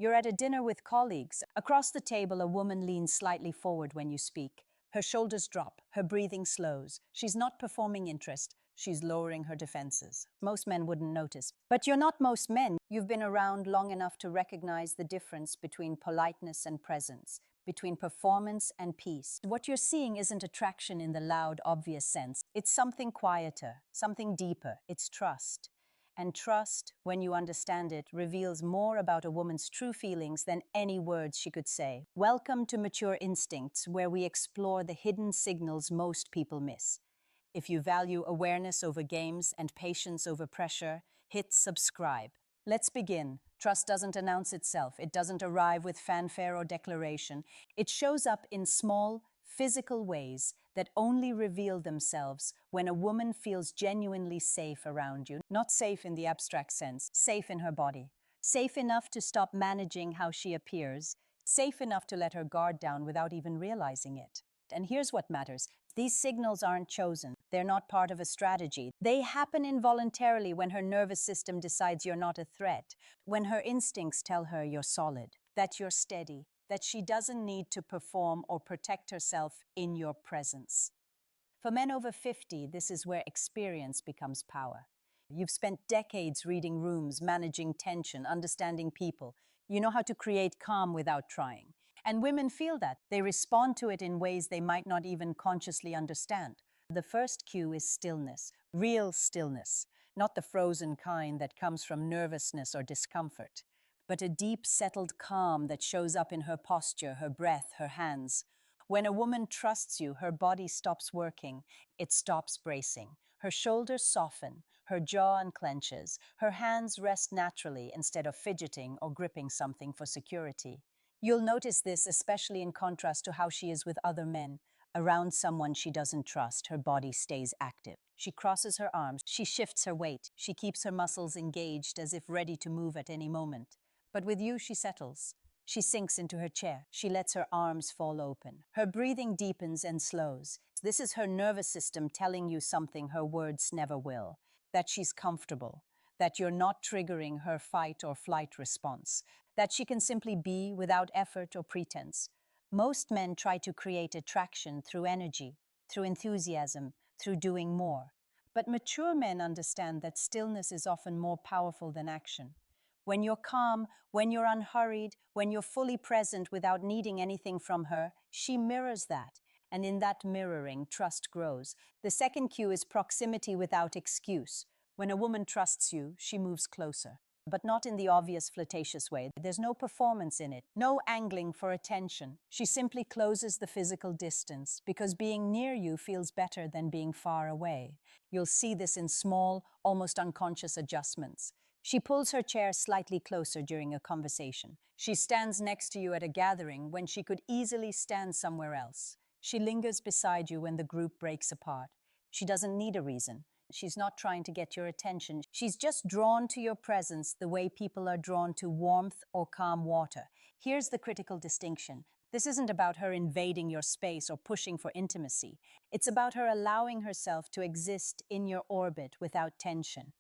You're at a dinner with colleagues. Across the table, a woman leans slightly forward when you speak. Her shoulders drop, her breathing slows. She's not performing interest, she's lowering her defenses. Most men wouldn't notice. But you're not most men. You've been around long enough to recognize the difference between politeness and presence, between performance and peace. What you're seeing isn't attraction in the loud, obvious sense. It's something quieter, something deeper. It's trust. And trust, when you understand it, reveals more about a woman's true feelings than any words she could say. Welcome to Mature Instincts, where we explore the hidden signals most people miss. If you value awareness over games and patience over pressure, hit subscribe. Let's begin. Trust doesn't announce itself. It doesn't arrive with fanfare or declaration. It shows up in small, physical ways that only reveal themselves when a woman feels genuinely safe around you. Not safe in the abstract sense, safe in her body. Safe enough to stop managing how she appears. Safe enough to let her guard down without even realizing it. And here's what matters. These signals aren't chosen. They're not part of a strategy. They happen involuntarily when her nervous system decides you're not a threat, when her instincts tell her you're solid, that you're steady, that she doesn't need to perform or protect herself in your presence. For men over 50, this is where experience becomes power. You've spent decades reading rooms, managing tension, understanding people. You know how to create calm without trying. And women feel that. They respond to it in ways they might not even consciously understand. The first cue is stillness, real stillness, not the frozen kind that comes from nervousness or discomfort, but a deep, settled calm that shows up in her posture, her breath, her hands. When a woman trusts you, her body stops working, it stops bracing. Her shoulders soften, her jaw unclenches, her hands rest naturally instead of fidgeting or gripping something for security. You'll notice this especially in contrast to how she is with other men. Around someone she doesn't trust, her body stays active. She crosses her arms, she shifts her weight, she keeps her muscles engaged as if ready to move at any moment. But with you, she settles. She sinks into her chair. She lets her arms fall open. Her breathing deepens and slows. This is her nervous system telling you something her words never will. That she's comfortable. That you're not triggering her fight or flight response. That she can simply be without effort or pretense. Most men try to create attraction through energy, through enthusiasm, through doing more. But mature men understand that stillness is often more powerful than action. When you're calm, when you're unhurried, when you're fully present without needing anything from her, she mirrors that. And in that mirroring, trust grows. The second cue is proximity without excuse. When a woman trusts you, she moves closer. But not in the obvious flirtatious way. There's no performance in it, no angling for attention. She simply closes the physical distance because being near you feels better than being far away. You'll see this in small, almost unconscious adjustments. She pulls her chair slightly closer during a conversation. She stands next to you at a gathering when she could easily stand somewhere else. She lingers beside you when the group breaks apart. She doesn't need a reason. She's not trying to get your attention. She's just drawn to your presence the way people are drawn to warmth or calm water. Here's the critical distinction. This isn't about her invading your space or pushing for intimacy. It's about her allowing herself to exist in your orbit without tension.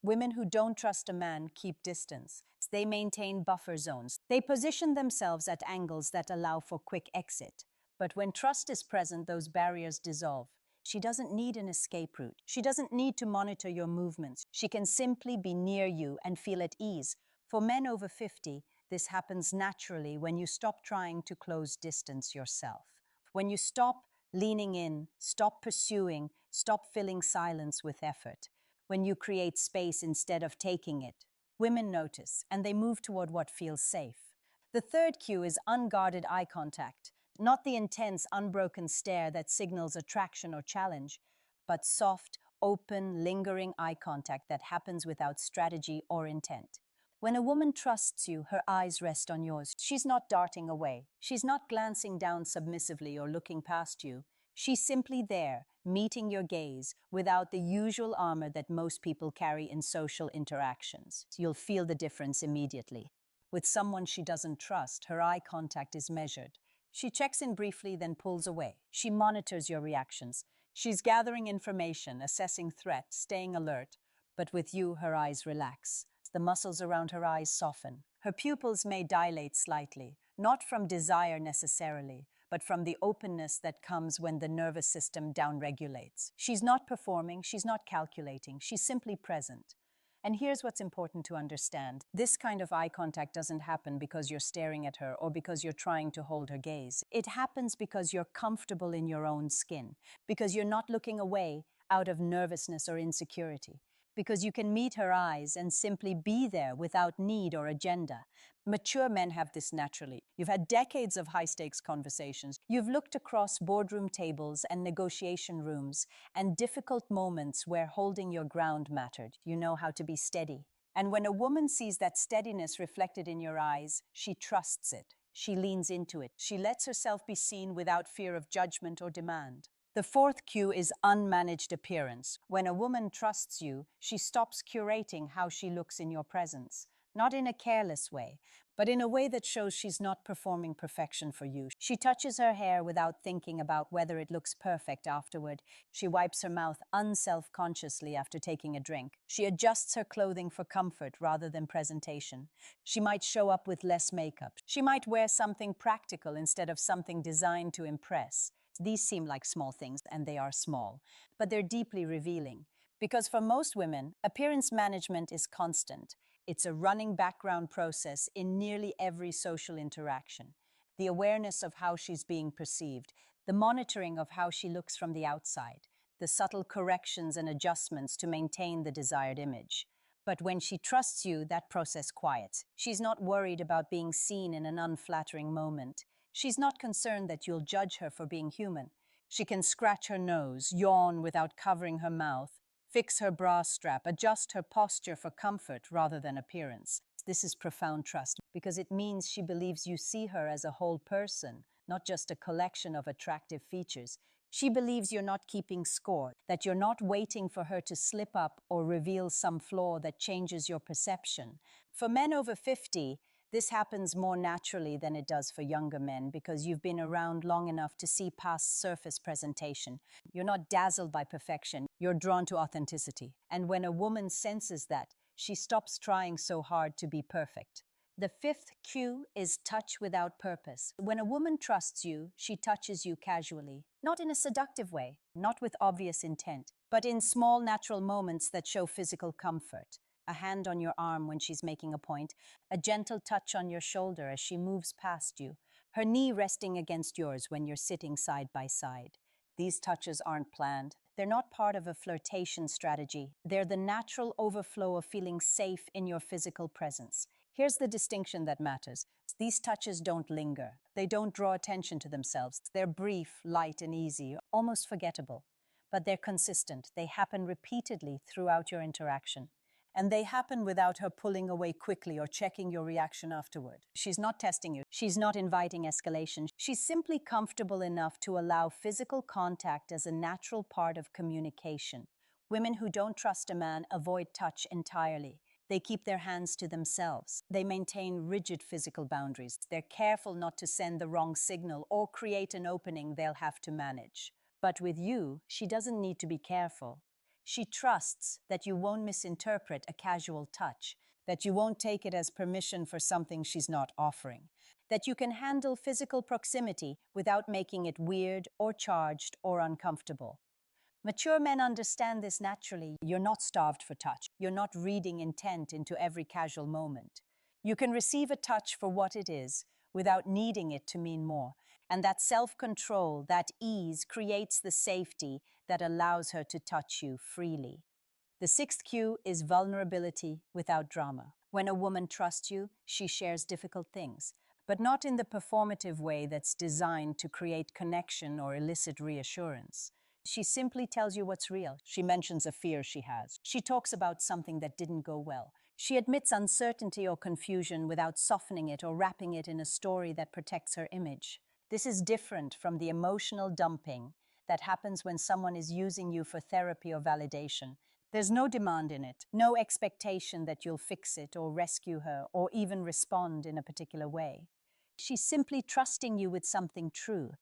Women who don't trust a man keep distance. They maintain buffer zones. They position themselves at angles that allow for quick exit. But when trust is present, those barriers dissolve. She doesn't need an escape route. She doesn't need to monitor your movements. She can simply be near you and feel at ease. For men over 50, this happens naturally when you stop trying to close distance yourself. When you stop leaning in, stop pursuing, stop filling silence with effort. When you create space instead of taking it. Women notice, and they move toward what feels safe. The third cue is unguarded eye contact, not the intense, unbroken stare that signals attraction or challenge, but soft, open, lingering eye contact that happens without strategy or intent. When a woman trusts you, her eyes rest on yours. She's not darting away. She's not glancing down submissively or looking past you. She's simply there, meeting your gaze, without the usual armor that most people carry in social interactions. You'll feel the difference immediately. With someone she doesn't trust, her eye contact is measured. She checks in briefly, then pulls away. She monitors your reactions. She's gathering information, assessing threat, staying alert. But with you, her eyes relax. The muscles around her eyes soften. Her pupils may dilate slightly, not from desire necessarily, but from the openness that comes when the nervous system downregulates. She's not performing, she's not calculating, she's simply present. And here's what's important to understand. This kind of eye contact doesn't happen because you're staring at her or because you're trying to hold her gaze. It happens because you're comfortable in your own skin, because you're not looking away out of nervousness or insecurity, because you can meet her eyes and simply be there without need or agenda. Mature men have this naturally. You've had decades of high-stakes conversations. You've looked across boardroom tables and negotiation rooms and difficult moments where holding your ground mattered. You know how to be steady. And when a woman sees that steadiness reflected in your eyes, she trusts it. She leans into it. She lets herself be seen without fear of judgment or demand. The fourth cue is unmanaged appearance. When a woman trusts you, she stops curating how she looks in your presence. Not in a careless way, but in a way that shows she's not performing perfection for you. She touches her hair without thinking about whether it looks perfect afterward. She wipes her mouth unself-consciously after taking a drink. She adjusts her clothing for comfort rather than presentation. She might show up with less makeup. She might wear something practical instead of something designed to impress. These seem like small things, and they are small, but they're deeply revealing. Because for most women, appearance management is constant. It's a running background process in nearly every social interaction. The awareness of how she's being perceived, the monitoring of how she looks from the outside, the subtle corrections and adjustments to maintain the desired image. But when she trusts you, that process quiets. She's not worried about being seen in an unflattering moment. She's not concerned that you'll judge her for being human. She can scratch her nose, yawn without covering her mouth, fix her bra strap, adjust her posture for comfort rather than appearance. This is profound trust because it means she believes you see her as a whole person, not just a collection of attractive features. She believes you're not keeping score, that you're not waiting for her to slip up or reveal some flaw that changes your perception. For men over 50, this happens more naturally than it does for younger men because you've been around long enough to see past surface presentation. You're not dazzled by perfection, you're drawn to authenticity. And when a woman senses that, she stops trying so hard to be perfect. The fifth cue is touch without purpose. When a woman trusts you, she touches you casually, not in a seductive way, not with obvious intent, but in small natural moments that show physical comfort. A hand on your arm when she's making a point, a gentle touch on your shoulder as she moves past you, her knee resting against yours when you're sitting side by side. These touches aren't planned. They're not part of a flirtation strategy. They're the natural overflow of feeling safe in your physical presence. Here's the distinction that matters. These touches don't linger. They don't draw attention to themselves. They're brief, light, and easy, almost forgettable. But they're consistent. They happen repeatedly throughout your interaction. And they happen without her pulling away quickly or checking your reaction afterward. She's not testing you. She's not inviting escalation. She's simply comfortable enough to allow physical contact as a natural part of communication. Women who don't trust a man avoid touch entirely. They keep their hands to themselves. They maintain rigid physical boundaries. They're careful not to send the wrong signal or create an opening they'll have to manage. But with you, she doesn't need to be careful. She trusts that you won't misinterpret a casual touch, that you won't take it as permission for something she's not offering, that you can handle physical proximity without making it weird or charged or uncomfortable. Mature men understand this naturally. You're not starved for touch. You're not reading intent into every casual moment. You can receive a touch for what it is without needing it to mean more. And that self-control, that ease, creates the safety that allows her to touch you freely. The sixth cue is vulnerability without drama. When a woman trusts you, she shares difficult things, but not in the performative way that's designed to create connection or elicit reassurance. She simply tells you what's real. She mentions a fear she has. She talks about something that didn't go well. She admits uncertainty or confusion without softening it or wrapping it in a story that protects her image. This is different from the emotional dumping that happens when someone is using you for therapy or validation. There's no demand in it, no expectation that you'll fix it or rescue her or even respond in a particular way. She's simply trusting you with something true,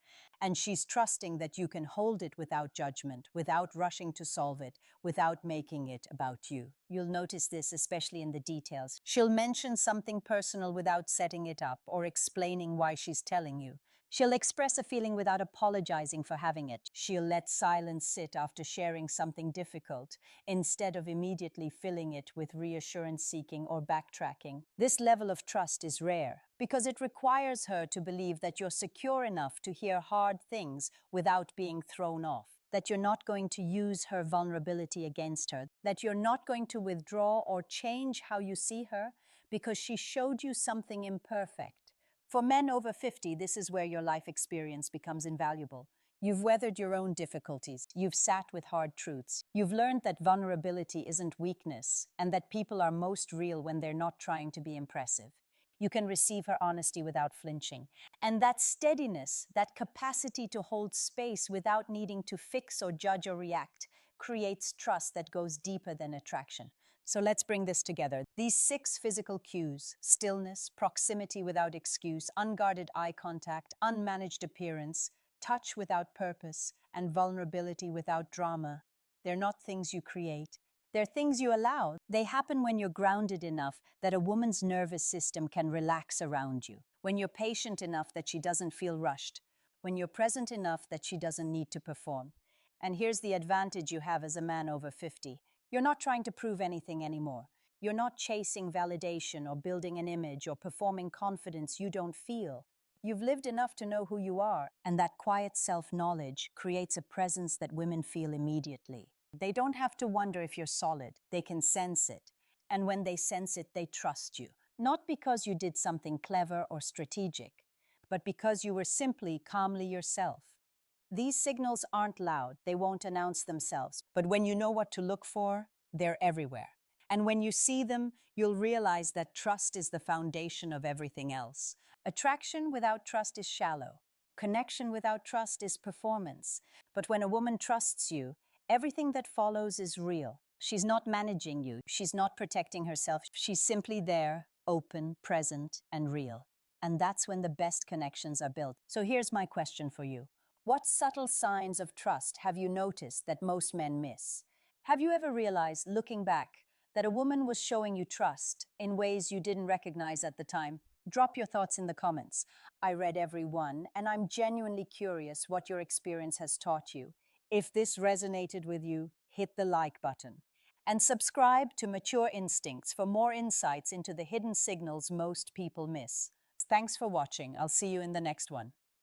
and she's trusting that you can hold it without judgment, without rushing to solve it, without making it about you. You'll notice this especially in the details. She'll mention something personal without setting it up or explaining why she's telling you. She'll express a feeling without apologizing for having it. She'll let silence sit after sharing something difficult, instead of immediately filling it with reassurance seeking or backtracking. This level of trust is rare because it requires her to believe that you're secure enough to hear hard things without being thrown off, that you're not going to use her vulnerability against her, that you're not going to withdraw or change how you see her because she showed you something imperfect. For men over 50, this is where your life experience becomes invaluable. You've weathered your own difficulties. You've sat with hard truths. You've learned that vulnerability isn't weakness and that people are most real when they're not trying to be impressive. You can receive her honesty without flinching. And that steadiness, that capacity to hold space without needing to fix or judge or react, creates trust that goes deeper than attraction. So let's bring this together. These 6 physical cues: stillness, proximity without excuse, unguarded eye contact, unmanaged appearance, touch without purpose, and vulnerability without drama. They're not things you create. They're things you allow. They happen when you're grounded enough that a woman's nervous system can relax around you, when you're patient enough that she doesn't feel rushed, when you're present enough that she doesn't need to perform. And here's the advantage you have as a man over 50. You're not trying to prove anything anymore. You're not chasing validation or building an image or performing confidence you don't feel. You've lived enough to know who you are, and that quiet self-knowledge creates a presence that women feel immediately. They don't have to wonder if you're solid. They can sense it. And when they sense it, they trust you. Not because you did something clever or strategic, but because you were simply calmly yourself. These signals aren't loud, they won't announce themselves, but when you know what to look for, they're everywhere. And when you see them, you'll realize that trust is the foundation of everything else. Attraction without trust is shallow. Connection without trust is performance. But when a woman trusts you, everything that follows is real. She's not managing you, she's not protecting herself, she's simply there, open, present, and real. And that's when the best connections are built. So here's my question for you. What subtle signs of trust have you noticed that most men miss? Have you ever realized, looking back, that a woman was showing you trust in ways you didn't recognize at the time? Drop your thoughts in the comments. I read every one, and I'm genuinely curious what your experience has taught you. If this resonated with you, hit the like button. And subscribe to Mature Instincts for more insights into the hidden signals most people miss. Thanks for watching. I'll see you in the next one.